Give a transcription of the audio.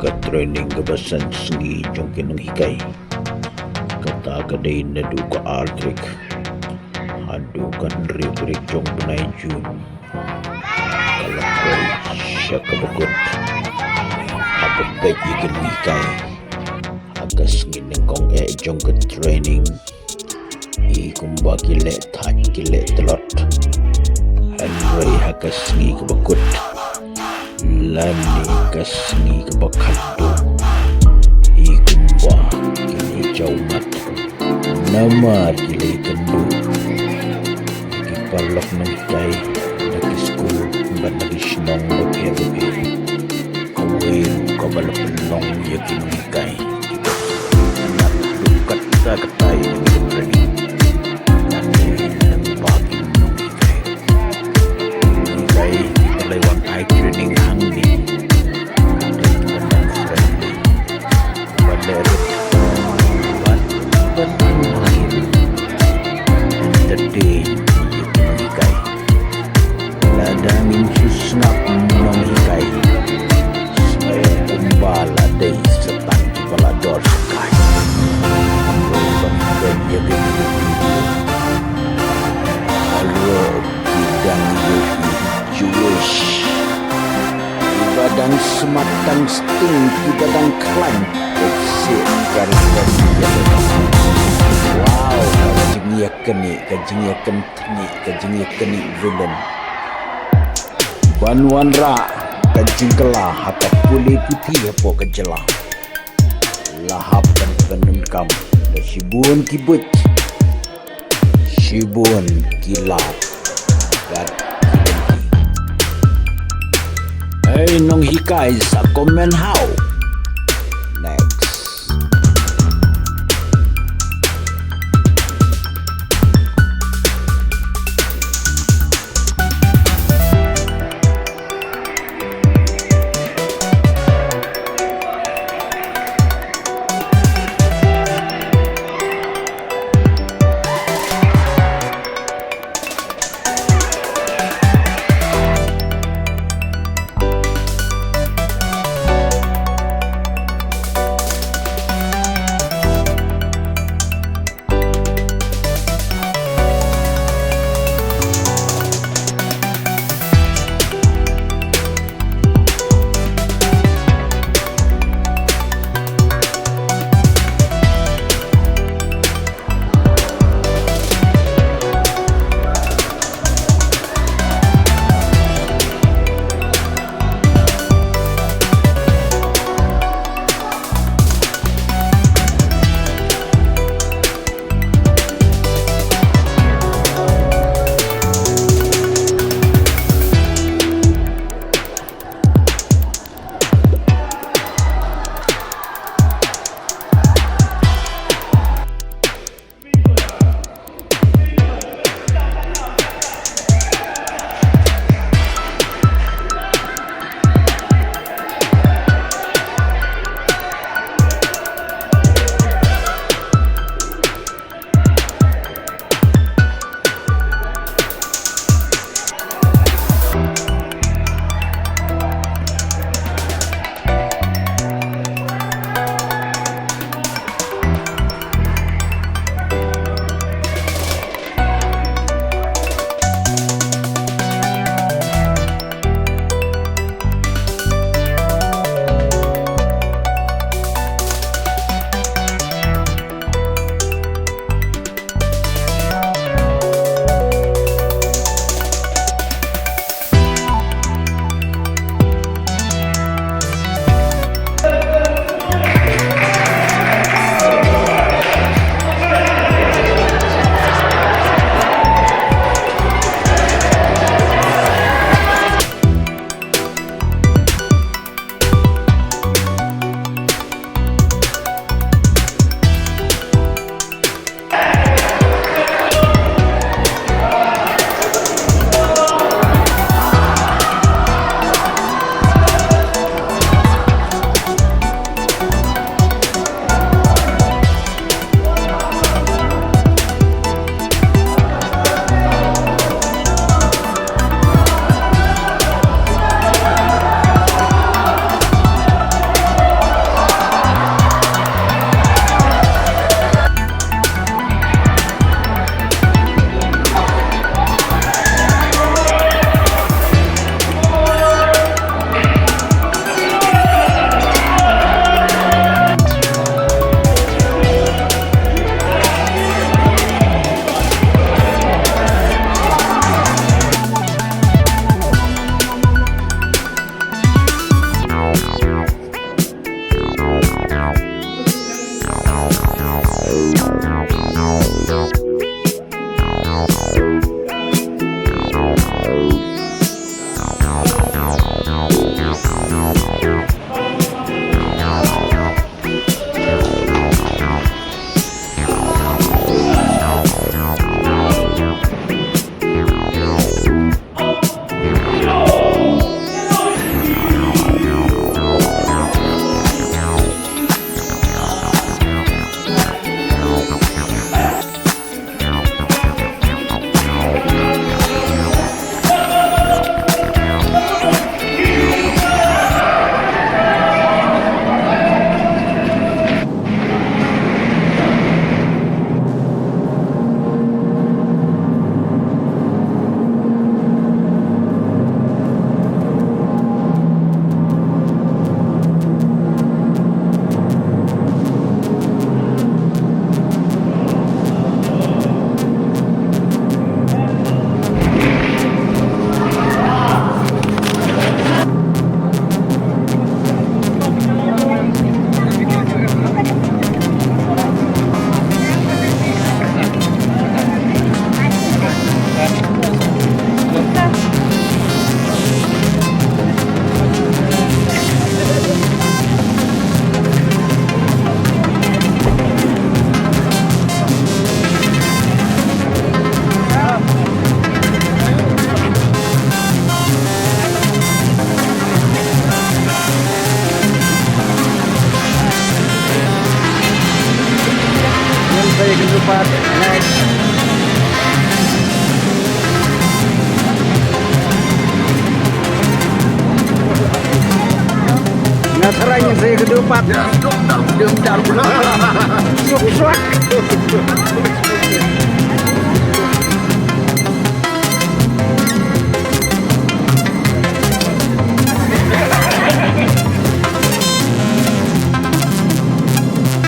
training kebasan sengi jongkin Nonghikai kata kadai nadu ko artrik hadu kan ribrik jong benai jun kalau koi syak kebekut apa baik ikan Nonghikai agak sengi nengkong jong ke training kumba kile thak kile telot Henry agak sengi kebekut lani kasni kebakado ikumba kini jaumat nama kili kendu kipalok Nonghikai nagi school ban nagi snong loke kawin kabalok penong yaki Nonghikai nak dukat katai ngi nanti nang bagi Nonghikai lewat I training hangdi Tadi Nonghikai ladangin susnap Nonghikai saya kumbala day setang kepala dor sekai berban ya begitu lalu bidang Jewish ibadang sematang sting ibadang klan bersih garis wow kajing ya keni villain banwan ra kajing kelah hata kulit putih apa kejelah lahap dan penungkam sibun kibut sibun kilap gat hey Nonghikai sa comment how next. Serangnya saya kedepan. Dendam. Suak-suak.